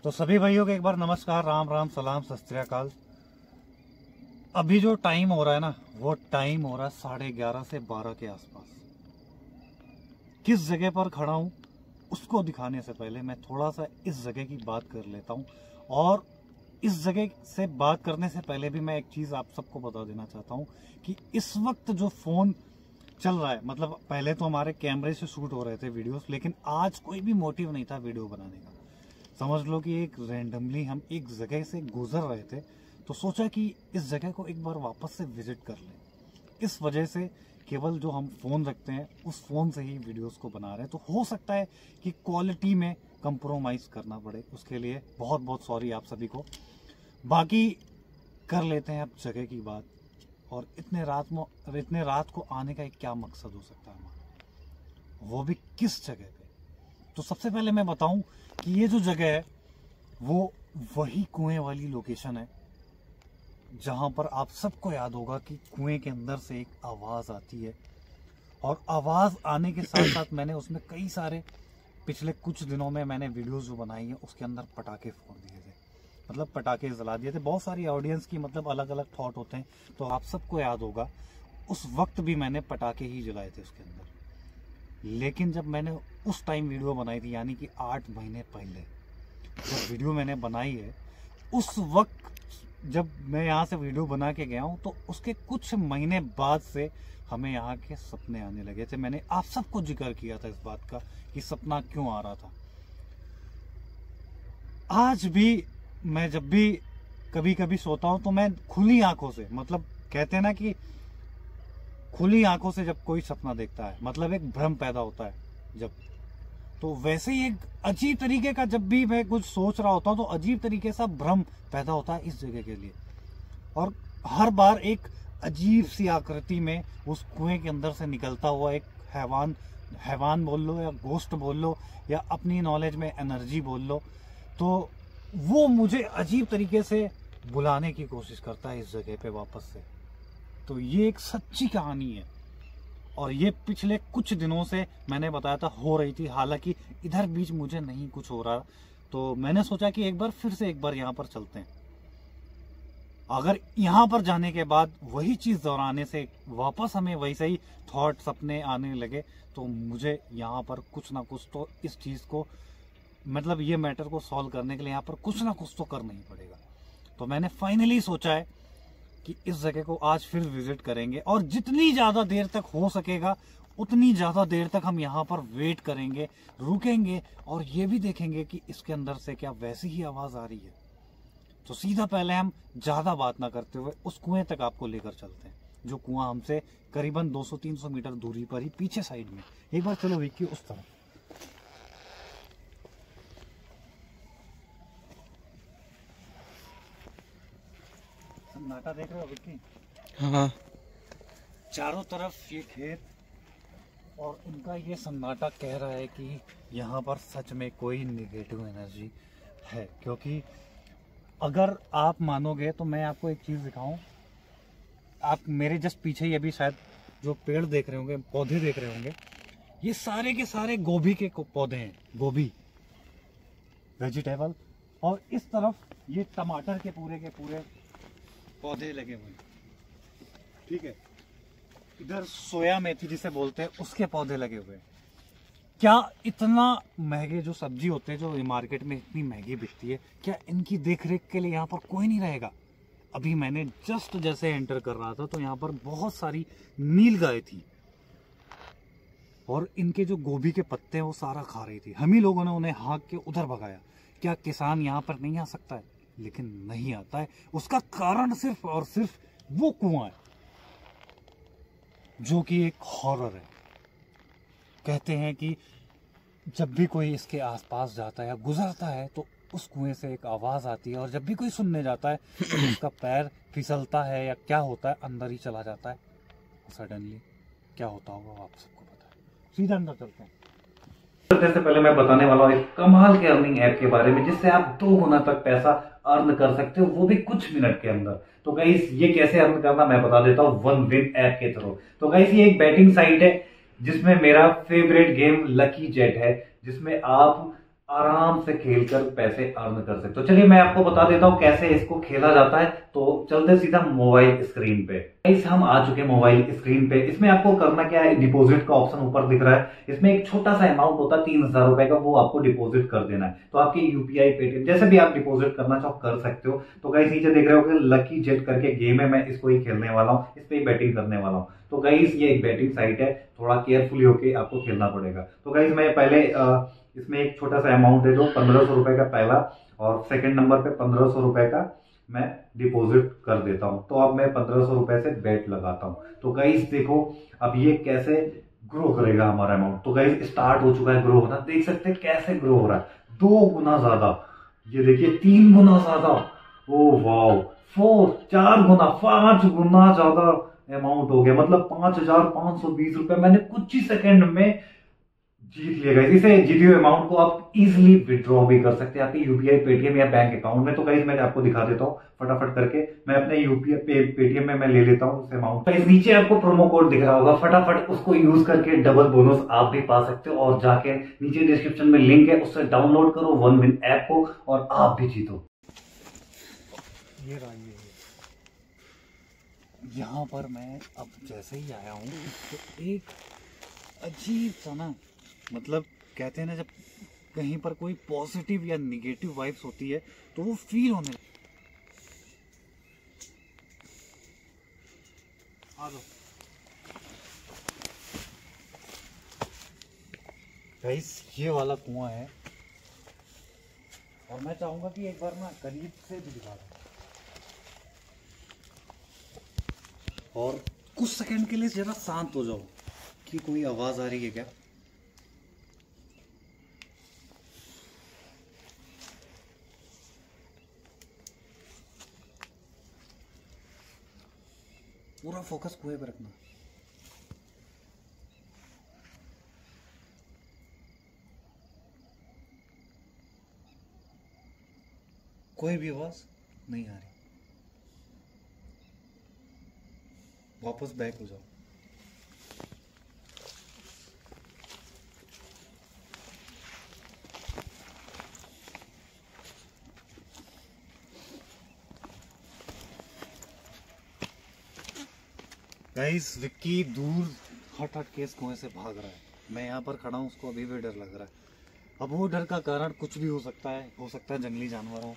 तो सभी भाइयों को एक बार नमस्कार, राम राम, सलाम, सत श्री अकाल। अभी जो टाइम हो रहा है ना, वो टाइम हो रहा है 11:30 से 12 के आसपास। किस जगह पर खड़ा हूँ उसको दिखाने से पहले मैं थोड़ा सा इस जगह की बात कर लेता हूँ। और इस जगह से बात करने से पहले भी मैं एक चीज़ आप सबको बता देना चाहता हूँ कि इस वक्त जो फ़ोन चल रहा है, मतलब पहले तो हमारे कैमरे से शूट हो रहे थे वीडियोस, लेकिन आज कोई भी मोटिव नहीं था वीडियो बनाने का। समझ लो कि एक रैंडमली हम एक जगह से गुजर रहे थे, तो सोचा कि इस जगह को एक बार वापस से विजिट कर लें। इस वजह से केवल जो हम फ़ोन रखते हैं उस फ़ोन से ही वीडियोस को बना रहे हैं। तो हो सकता है कि क्वालिटी में कंप्रोमाइज़ करना पड़े, उसके लिए बहुत बहुत सॉरी आप सभी को। बाकी कर लेते हैं अब जगह की बात। और इतने रात को आने का एक क्या मकसद हो सकता है हमारा, वो भी किस जगह पे। तो सबसे पहले मैं बताऊं कि ये जो जगह है वो वही कुएं वाली लोकेशन है जहां पर आप सबको याद होगा कि कुएं के अंदर से एक आवाज़ आती है। और आवाज़ आने के साथ साथ मैंने उसमें कई सारे पिछले कुछ दिनों में मैंने वीडियोस जो बनाई है उसके अंदर पटाखे फोड़ दिए थे, मतलब पटाखे जला दिए थे। बहुत सारी ऑडियंस की मतलब अलग अलग थॉट होते हैं, तो आप सबको याद होगा उस वक्त भी मैंने पटाखे ही जलाए थे उसके अंदर। लेकिन जब मैंने उस टाइम वीडियो बनाई थी, यानी कि 8 महीने पहले जब वीडियो मैंने बनाई है, उस वक्त जब मैं यहाँ से वीडियो बना के गया हूँ तो उसके कुछ महीने बाद से हमें यहाँ के सपने आने लगे थे। मैंने आप सबको जिक्र किया था इस बात का कि सपना क्यों आ रहा था। आज भी मैं जब भी कभी कभी सोता हूँ तो मैं खुली आंखों से, मतलब कहते हैं ना कि खुली आंखों से जब कोई सपना देखता है मतलब एक भ्रम पैदा होता है जब, तो वैसे ही एक अजीब तरीके का जब भी मैं कुछ सोच रहा होता हूँ तो अजीब तरीके से भ्रम पैदा होता है इस जगह के लिए। और हर बार एक अजीब सी आकृति में उस कुएं के अंदर से निकलता हुआ एक हैवान बोल लो या गोश्त बोल लो या अपनी नॉलेज में एनर्जी बोल लो, तो वो मुझे अजीब तरीके से बुलाने की कोशिश करता है इस जगह पे वापस से। तो ये एक सच्ची कहानी है और ये पिछले कुछ दिनों से मैंने बताया था हो रही थी। हालांकि इधर बीच मुझे नहीं कुछ हो रहा, तो मैंने सोचा कि एक बार फिर से एक बार यहाँ पर चलते हैं। अगर यहाँ पर जाने के बाद वही चीज़ दोहराने से वापस हमें वैसे ही थॉट सपने आने लगे, तो मुझे यहाँ पर कुछ ना कुछ तो इस चीज़ को, मतलब ये मैटर को सॉल्व करने के लिए यहाँ पर कुछ ना कुछ तो करना ही पड़ेगा। तो मैंने फाइनली सोचा है कि इस जगह को आज फिर विजिट करेंगे और जितनी ज़्यादा देर तक हो सकेगा उतनी ज़्यादा देर तक हम यहाँ पर वेट करेंगे, रुकेंगे और ये भी देखेंगे कि इसके अंदर से क्या वैसी ही आवाज़ आ रही है। तो सीधा पहले हम ज़्यादा बात ना करते हुए उस कुएं तक आपको लेकर चलते हैं, जो कुआं हमसे करीबन 200-300 मीटर दूरी पर ही पीछे साइड में। एक बार चलो विक्की उस तरफ। सन्नाटा देख रहे हो विक्की? हाँ, चारों तरफ ये खेत और उनका ये सन्नाटा कह रहा है कि यहाँ पर सच में कोई निगेटिव एनर्जी है। क्योंकि अगर आप मानोगे तो मैं आपको एक चीज़ दिखाऊं, आप मेरे जस्ट पीछे ही अभी शायद जो पेड़ देख रहे होंगे, पौधे देख रहे होंगे, ये सारे के सारे गोभी के पौधे हैं, गोभी वेजिटेबल। और इस तरफ ये टमाटर के पूरे पौधे लगे हुए हैं, ठीक है। इधर सोया मेथी जिसे बोलते हैं उसके पौधे लगे हुए हैं। क्या इतना महंगे जो सब्जी होते हैं जो मार्केट में इतनी महंगी बिकती है, क्या इनकी देखरेख के लिए यहाँ पर कोई नहीं रहेगा? अभी मैंने जस्ट जैसे एंटर कर रहा था तो यहाँ पर बहुत सारी नील गाय थी और इनके जो गोभी के पत्ते हैं वो सारा खा रही थी। हम ही लोगों ने उन्हें हाँक के उधर भगाया। क्या किसान यहाँ पर नहीं आ सकता है? लेकिन नहीं आता है। उसका कारण सिर्फ और सिर्फ वो कुआं है जो कि एक हॉरर है। कहते हैं कि जब भी कोई इसके आसपास जाता है या गुजरता है तो उस कुएं से एक आवाज़ आती है और जब भी कोई सुनने जाता है तो उसका पैर फिसलता है या क्या होता है, अंदर ही चला जाता है। सडनली क्या होता होगा आप सबको पता है। सीधा अंदर चलते हैं। सबसे पहले मैं बताने वाला हूँ एक कमाल के अर्निंग ऐप के बारे में, जिससे आप 2 गुना तक पैसा अर्न कर सकते हो, वो भी कुछ मिनट के अंदर। तो गाइस ये कैसे अर्न करना मैं बता देता हूँ, वन विन ऐप के थ्रू। तो गाइस ये एक बैटिंग साइट है जिसमें मेरा फेवरेट गेम लकी जेट है, जिसमें आप आराम से खेलकर पैसे अर्न कर सकते हो। चलिए मैं आपको बता देता हूँ कैसे इसको खेला जाता है। तो चलते सीधा मोबाइल स्क्रीन पे। गाइस हम आ चुके हैं मोबाइल स्क्रीन पे। इसमें आपको करना क्या है, डिपॉजिट का ऑप्शन ऊपर दिख रहा है, इसमें एक छोटा सा अमाउंट होता है 3,000 रुपए का, वो आपको डिपॉजिट कर देना है। तो आपके यूपीआई पेटीएम जैसे भी आप डिपॉजिट करना चाहो कर सकते हो। तो गाइस नीचे देख रहे हो लकी जेट करके गेम है, मैं इसको ही खेलने वाला हूँ, इस पे ही बैटिंग करने वाला हूँ। तो गाइस ये एक बैटिंग साइट है, थोड़ा केयरफुली होके आपको खेलना पड़ेगा। तो गाइस मैं पहले इसमें एक छोटा सा अमाउंट है जो 1,500 रुपए का पहला, और सेकंड नंबर पे 1,500 रुपए का मैं डिपॉजिट कर देता हूं। तो अब मैं 1,500 रुपए से बेट लगाता हूं। तो गाइस देखो अब ये कैसे ग्रो करेगा हमारा अमाउंट। तो गाइस स्टार्ट हो चुका है ग्रो होना, देख सकते हैं कैसे ग्रो हो रहा है, 2 गुना ज्यादा, ये देखिए 3 गुना ज्यादा, ओ वाओ 4 गुना, 5 गुना ज्यादा अमाउंट हो गया। मतलब 5,520 रुपए मैंने कुछ ही सेकंड में जीत लिया। गाइस इसे जीते हुए अमाउंट को आप इजीली विड्रॉ भी कर सकते हैं आपके यूपीआई पेटीएम या बैंक अकाउंट में। तो गाइस मैं आपको दिखा देता हूँ फटाफट करके, मैं अपने यूपीआई पेटीएम में मैं ले लेता हूँ उस अमाउंट। तो इस नीचे आपको प्रोमो कोड दिख रहा होगा, फटाफट उसको यूज करके डबल बोनस आप भी पा सकते हो। और जाके नीचे डिस्क्रिप्शन में लिंक है, उससे डाउनलोड करो वन विन ऐप को और आप भी जीतो। ये रहा यहाँ पर मैं अब जैसे ही आया हूँ तो एक अजीब सा ना, मतलब कहते हैं ना जब कहीं पर कोई पॉजिटिव या निगेटिव वाइब्स होती है तो वो फील होने आ जाओ। गाइस ये वाला कुआं है और मैं चाहूंगा कि एक बार ना करीब से भी दिखा दूं और कुछ सेकंड के लिए जरा शांत हो जाओ कि कोई आवाज आ रही है क्या। पूरा फोकस कुएं पे रखना। कोई भी आवाज नहीं आ रही, वापस बैक हो जाओ। गाइस विक्की दूर हट के इस कुएं से भाग रहा है, मैं यहाँ पर खड़ा हूँ, उसको अभी भी डर लग रहा है। अब वो डर का कारण कुछ भी हो सकता है जंगली जानवर हो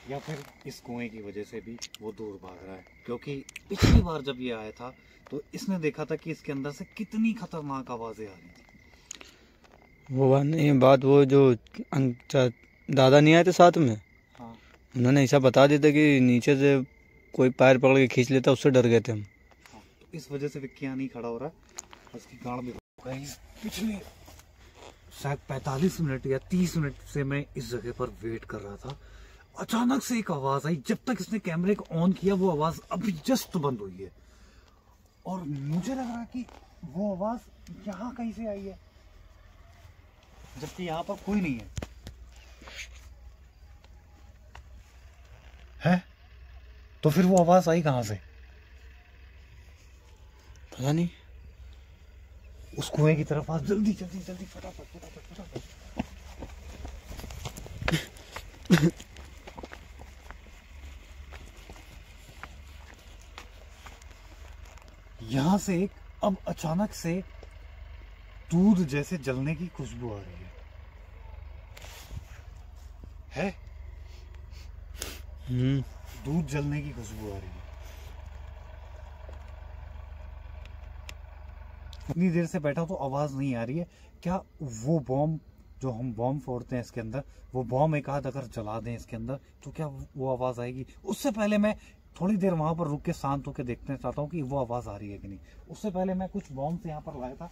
या फिर इस कुएं की वजह से भी वो दूर भाग रहा है। क्योंकि पिछली बार जब ये आया था तो इसने देखा था कि इसके अंदर से कितनी खतरनाक आवाजें आ रही थी। वो नहीं बात, वो जो दादा नहीं आए थे साथ में, हाँ उन्होंने ऐसा बता दिया था कि नीचे से कोई पैर पकड़ के खींच लेता, उससे डर गए थे हम। हाँ तो इस वजह से विक्की यहाँ नहीं खड़ा हो रहा है, उसकी गांड भी। पिछले शायद 45 मिनट या 30 मिनट से मैं इस जगह पर वेट कर रहा था। अचानक से एक आवाज आई, जब तक इसने कैमरे को ऑन किया वो आवाज अभी जस्ट बंद हुई है और मुझे लग रहा कि वो आवाज यहाँ कहीं से आई है जबकि यहाँ पर कोई नहीं है। तो फिर वो आवाज आई कहां से पता नहीं। उस कुएं की तरफ आ, जल्दी जल्दी जल्दी फटाफट फटाफट फटाफट। यहां से एक अब अचानक से दूध जैसे जलने की खुशबू आ रही है? दूध जलने की खुशबू आ रही है। इतनी देर से बैठा तो आवाज नहीं आ रही है। क्या वो बॉम्ब जो हम बॉम्ब फोड़ते हैं इसके अंदर, वो बॉम्ब एक आध अगर जला दें इसके अंदर तो क्या वो आवाज आएगी? उससे पहले मैं थोड़ी देर वहां पर रुक के शांत होकर देखना चाहता हूँ कि वो आवाज आ रही है कि नहीं। उससे पहले मैं कुछ बॉम्ब यहाँ पर लाया था,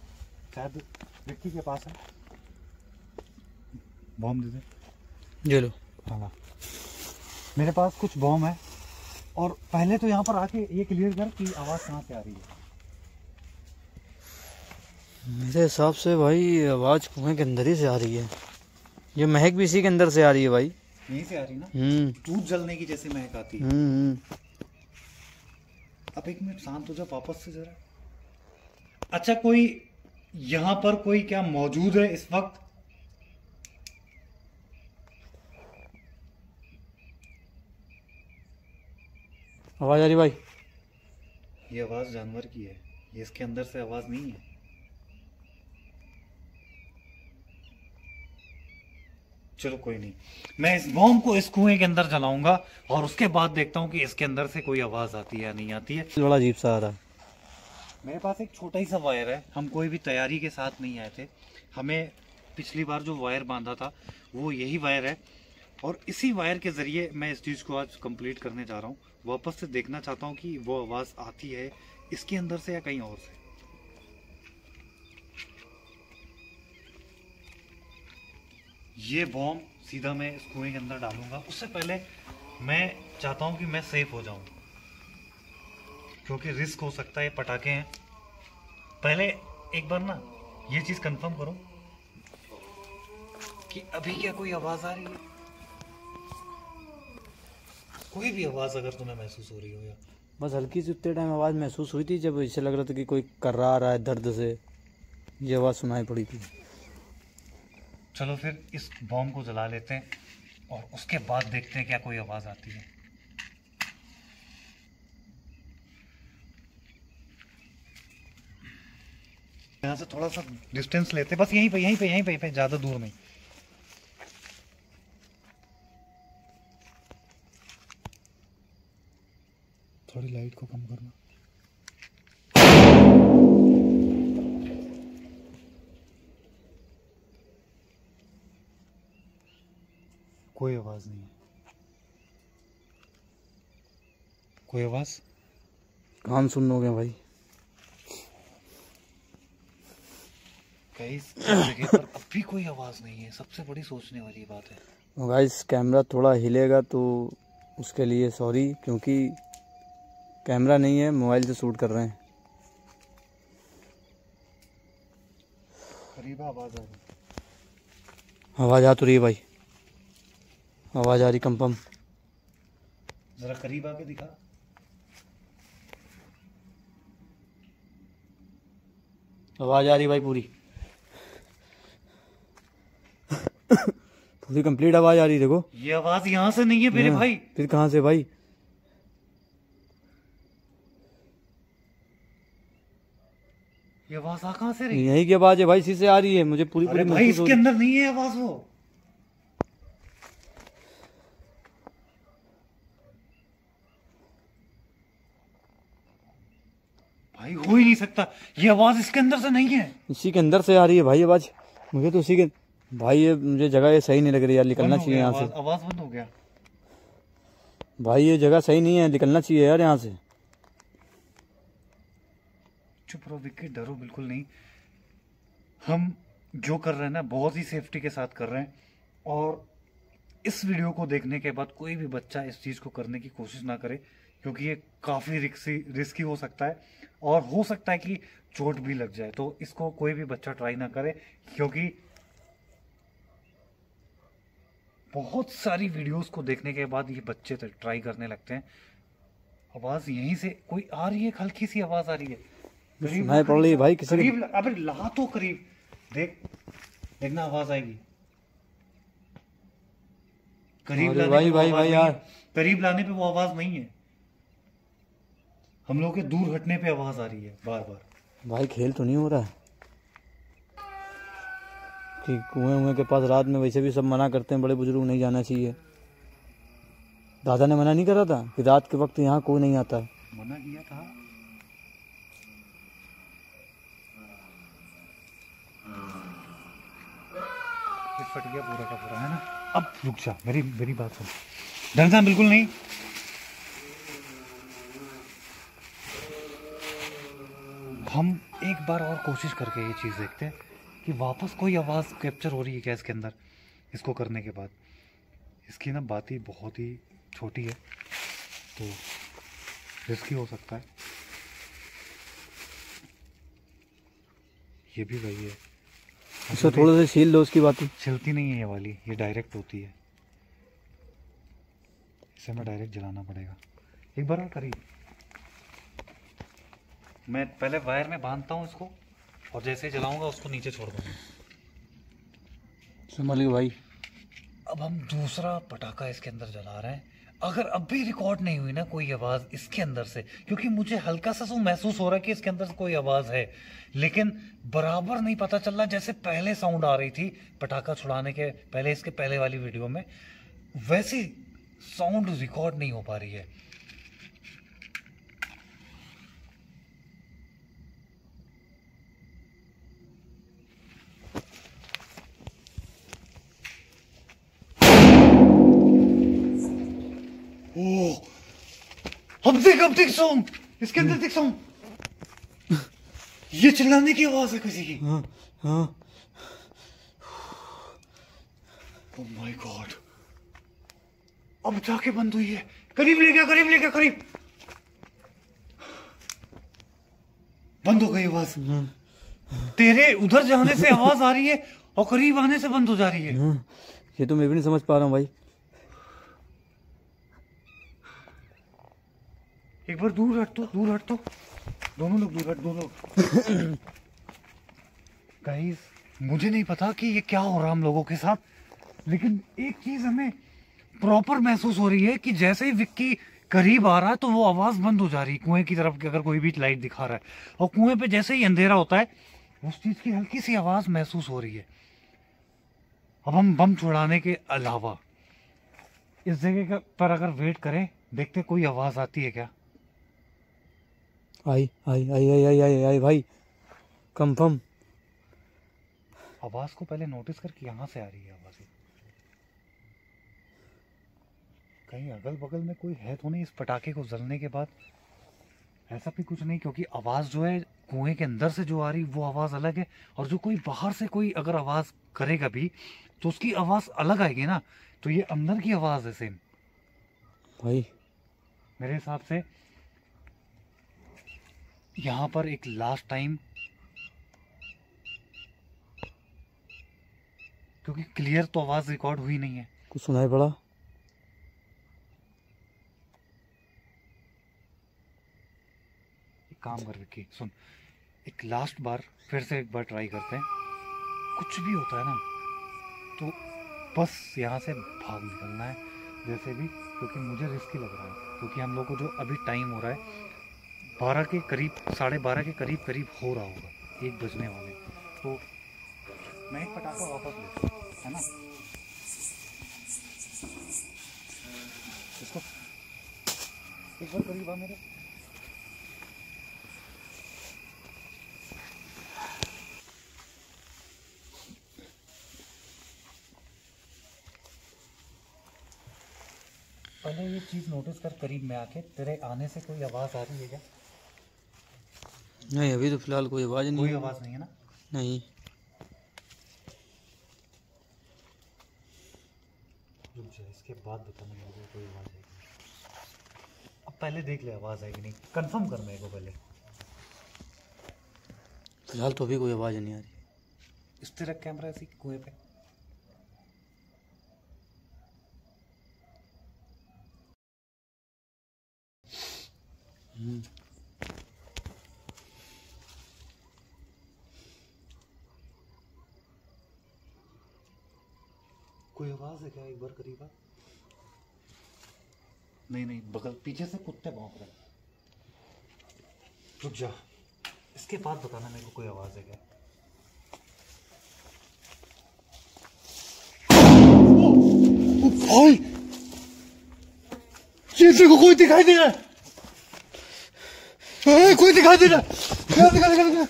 शायद विक्की के पास है। बॉम्ब दे दे। ये लो। हाँ मेरे पास कुछ बॉम्ब है और पहले तो यहाँ पर आके ये क्लियर कर कि आवाज कहाँ से आ रही है। मेरे हिसाब से भाई आवाज कुएं के अंदर ही से आ रही है, ये महक भी इसी के अंदर से आ रही है भाई। यहीं से आ रही ना, दूध जलने की जैसे महक आती है। अब एक मिनट शांत हो जाओ वापस से जरा। अच्छा कोई यहाँ पर कोई क्या मौजूद है इस वक्त? आवाज आ रही भाई? ये आवाज जानवर की है, ये इसके अंदर से आवाज नहीं है। चलो कोई नहीं, मैं इस बॉम्ब को इस कुएं के अंदर जलाऊंगा और उसके बाद देखता हूँ कि इसके अंदर से कोई आवाज आती है या नहीं आती है। बड़ा अजीब सा आ रहा है। मेरे पास एक छोटा ही सा वायर है, हम कोई भी तैयारी के साथ नहीं आए थे। हमें पिछली बार जो वायर बांधा था वो यही वायर है, और इसी वायर के ज़रिए मैं इस चीज़ को आज कंप्लीट करने जा रहा हूँ। वापस से देखना चाहता हूँ कि वो आवाज़ आती है इसके अंदर से या कहीं और से। ये बॉम्ब सीधा मैं इस कुएं के अंदर डालूंगा। उससे पहले मैं चाहता हूँ कि मैं सेफ हो जाऊँ, क्योंकि रिस्क हो सकता है, पटाखे हैं। पहले एक बार ना ये चीज़ कंफर्म करो कि अभी क्या कोई आवाज़ आ रही है। कोई भी आवाज़ अगर तुम्हें महसूस हो रही हो या बस हल्की सी उतने टाइम आवाज़ महसूस हुई थी जब ऐसे लग रहा था कि कोई कर्रा रहा है दर्द से, ये आवाज़ सुनाई पड़ी थी। चलो फिर इस बॉम्ब को जला लेते हैं और उसके बाद देखते हैं क्या कोई आवाज़ आती है। यहाँ से थोड़ा सा डिस्टेंस लेते हैं, बस यहीं पे ज़्यादा दूर नहीं। थोड़ी लाइट को कम करना। कोई आवाज नहीं है, कोई आवाज। कान सुन लोगे भाई? इस जगह पर अब भी कोई आवाज नहीं है, सबसे बड़ी सोचने वाली बात है। गाइस कैमरा थोड़ा हिलेगा तो उसके लिए सॉरी, क्योंकि कैमरा नहीं है, मोबाइल से शूट कर रहे हैं। करीब आवाज आ रही, आवाज़ आ तो रही है भाई, आवाज़ आ रही कंपम। जरा करीब आके दिखा। आवाज़ आ रही भाई पूरी पूरी कंप्लीट आवाज़ आ रही। देखो ये आवाज यहाँ से नहीं है मेरे भाई। फिर कहाँ से भाई? ये आवाज आ कहाँ से रही? यही की आवाज़ है भाई, इसी से आ रही है मुझे पूरी अरे पूरी भाई महसूस हो इसके रही। अंदर नहीं है आवाज वो। भाई हो ही नहीं सकता, ये आवाज इसके अंदर से नहीं है। इसी के अंदर से आ रही है भाई आवाज़, मुझे तो इसी के। भाई ये मुझे जगह ये सही नहीं लग रही यार, निकलना चाहिए यहाँ से। आवाज बंद हो गया भाई ये जगह सही नहीं है, निकलना चाहिए यार यहाँ से। चुप रहो विक्की, डरो बिल्कुल नहीं। हम जो कर रहे हैं ना बहुत ही सेफ्टी के साथ कर रहे हैं, और इस वीडियो को देखने के बाद कोई भी बच्चा इस चीज़ को करने की कोशिश ना करे, क्योंकि ये काफ़ी रिस्की हो सकता है और हो सकता है कि चोट भी लग जाए। तो इसको कोई भी बच्चा ट्राई ना करे, क्योंकि बहुत सारी वीडियोस को देखने के बाद ये बच्चे ट्राई करने लगते हैं। आवाज़ यहीं से कोई आ रही है, हल्की सी आवाज़ आ रही है। सुनाई पड़ रही है भाई किसी करीब, अबे ला तो करीब देख, देखना आवाज आएगी। करीब लाने भाई पे वो भाई आवाज भाई नहीं यार, है। करीब लाने पे वो आवाज नहीं है, हम लोग के दूर हटने पे आवाज आ रही है बार बार। भाई खेल तो नहीं हो रहा है कि कुएं के पास रात में वैसे भी सब मना करते हैं, बड़े बुजुर्ग नहीं जाना चाहिए। दादा ने मना नहीं करा था कि रात के वक्त यहाँ कोई नहीं आता है? मना किया था। ये फट गया पूरा का पूरा, है ना। अब रुक जा, मेरी बात सुन, डरना बिल्कुल नहीं। हम एक बार और कोशिश करके ये चीज़ देखते हैं कि वापस कोई आवाज़ कैप्चर हो रही है क्या इसके अंदर। इसको करने के बाद इसकी ना बात ही बहुत ही छोटी है, तो रिस्की हो सकता है। ये भी वही है, इसको थोड़ा सा छील दो उसकी बात। चलती नहीं है ये वाली, ये डायरेक्ट होती है। इसे मैं डायरेक्ट जलाना पड़ेगा। एक बार और करिए, मैं पहले वायर में बांधता हूँ इसको, और जैसे जलाऊंगा उसको नीचे छोड़ दूंगा। संभल गए भाई। अब हम दूसरा पटाखा इसके अंदर जला रहे हैं। अगर अब भी रिकॉर्ड नहीं हुई ना कोई आवाज इसके अंदर से, क्योंकि मुझे हल्का सा महसूस हो रहा है कि इसके अंदर से कोई आवाज है, लेकिन बराबर नहीं पता चल रहा जैसे पहले साउंड आ रही थी पटाखा छुड़ाने के पहले, इसके पहले वाली वीडियो में, वैसी साउंड रिकॉर्ड नहीं हो पा रही है। अब देख साउंड इसके अंदर, देख साउंड, ये चिल्लाने की आवाज है किसी की। हाँ हाँ। ओह माय गॉड, अब जाके बंद हुई है। करीब ले गया, करीब ले गया, करीब बंद हो गई आवाज। तेरे उधर जाने से आवाज आ रही है और करीब आने से बंद हो जा रही है। ये तो मैं भी नहीं समझ पा रहा हूँ भाई। एक बार दूर हट तो, दूर हट तो, दोनों लोग दूर हट, दोनों लोग। गाइस मुझे नहीं पता कि ये क्या हो रहा हम लोगों के साथ, लेकिन एक चीज हमें प्रॉपर महसूस हो रही है कि जैसे ही विक्की करीब आ रहा है तो वो आवाज बंद हो जा रही है कुएं की तरफ, अगर कोई भी लाइट दिखा रहा है, और कुएं पे जैसे ही अंधेरा होता है उस चीज की हल्की सी आवाज महसूस हो रही है। अब हम बम छुड़ाने के अलावा इस जगह पर अगर वेट करें, देखते कोई आवाज आती है क्या। आई आई आई आई आई आई आई भाई, कंफर्म आवाज को पहले नोटिस करके यहाँ से आ रही है आवाज। कहीं अगल बगल में कोई है तो नहीं इस पटाखे को जलने के बाद, ऐसा भी कुछ नहीं, क्योंकि आवाज जो है कुएं के अंदर से जो आ रही वो आवाज अलग है, और जो कोई बाहर से कोई अगर आवाज करेगा भी तो उसकी आवाज अलग आएगी ना, तो ये अंदर की आवाज है सेम भाई। मेरे हिसाब से यहाँ पर एक लास्ट टाइम, क्योंकि क्लियर तो आवाज रिकॉर्ड हुई नहीं है, कुछ सुनाई पड़ा। एक काम कर विक्की सुन, एक लास्ट बार फिर से एक बार ट्राई करते हैं, कुछ भी होता है ना तो बस यहाँ से भाग निकलना है जैसे भी, क्योंकि मुझे रिस्की लग रहा है, क्योंकि हम लोग को जो अभी टाइम हो रहा है 12 के करीब, 12:30 के करीब करीब हो रहा होगा, 1 बजने वाले, तो मैं एक पटाखा वापस लेता हूँ, है ना, इसको एक बार करीब आ मेरे। पहले ये चीज नोटिस कर करीब में आके, तेरे आने से कोई आवाज आ रही है क्या। नहीं अभी तो फिलहाल कोई आवाज नहीं, कोई आवाज नहीं है ना। नहीं। रुक जा, इसके बाद बताना मेरे को कोई आवाज आएगी। अब पहले देख ले आवाज आएगी नहीं, कंफर्म कर मेरे को पहले। फिलहाल तो अभी कोई आवाज नहीं आ रही। इस तरह कैमरा ऐसी कुएं पे। कोई आवाज है क्या, एक बार करीब आ। नहीं नहीं, बगल पीछे से कुत्ते भौंक रहे। रुक जा, इसके बाद बताना मेरे को कोई आवाज है क्या। भाई ये देखो कोई दिखाई दे रहा है, कोई दिखाई दे रहा है, दिखा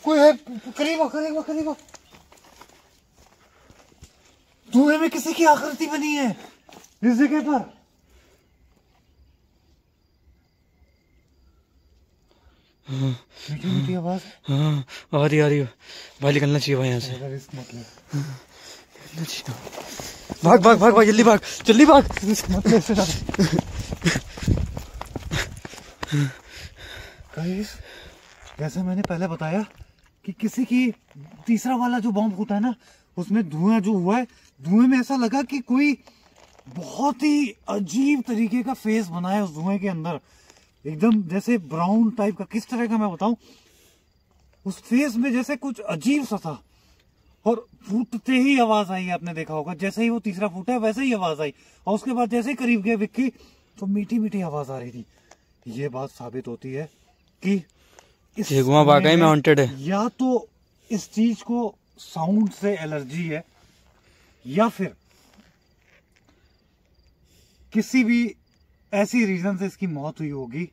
कोई है, करीब आ, करीब आ, करीब आ। धुएं में किसी की आकृति बनी है इस जगह पर। मीठी मीठी आवाज। हाँ आ रही है भाई, निकलना चाहिए भाई यहाँ से। रिस्क मत ले, भाग भाग भाग भाग, जल्दी भाग जल्दी भाग। मत ले इससे ज्यादा। गाइस जैसा मैंने पहले बताया कि किसी की तीसरा वाला जो बॉम्ब होता है ना, उसमें धुआं जो हुआ है, धुएं में ऐसा लगा कि कोई बहुत ही अजीब तरीके का फेस बना है उस धुएं के अंदर, एकदम जैसे ब्राउन टाइप का। किस तरह का मैं बताऊं, उस फेस में जैसे कुछ अजीब सा था, और फूटते ही आवाज आई, आपने देखा होगा, जैसे ही वो तीसरा फूटा वैसे ही आवाज आई, और उसके बाद जैसे ही करीब गए विक्की तो मीठी मीठी आवाज आ रही थी। ये बात साबित होती है कि इस वाकई में हॉन्टेड है, या तो इस चीज को साउंड से एलर्जी है, या फिर किसी भी ऐसी रीजन से इसकी मौत हुई होगी,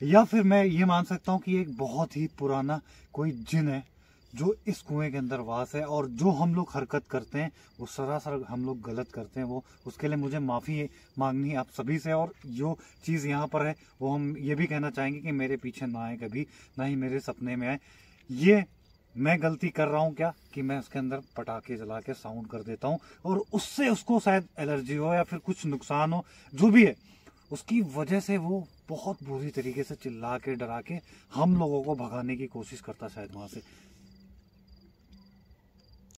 या फिर मैं ये मान सकता हूँ कि एक बहुत ही पुराना कोई जिन है जो इस कुएं के अंदर वास है, और जो हम लोग हरकत करते हैं वो सरासर हम लोग गलत करते हैं। वो उसके लिए मुझे माफ़ी मांगनी है आप सभी से, और जो चीज़ यहाँ पर है वो हम ये भी कहना चाहेंगे कि मेरे पीछे ना आए कभी, ना ही मेरे सपने में आए। ये मैं गलती कर रहा हूँ क्या कि मैं उसके अंदर पटाखे जला के साउंड कर देता हूँ, और उससे उसको शायद एलर्जी हो या फिर कुछ नुकसान हो, जो भी है उसकी वजह से वो बहुत बुरी तरीके से चिल्ला के डरा के हम लोगों को भगाने की कोशिश करता शायद वहां से।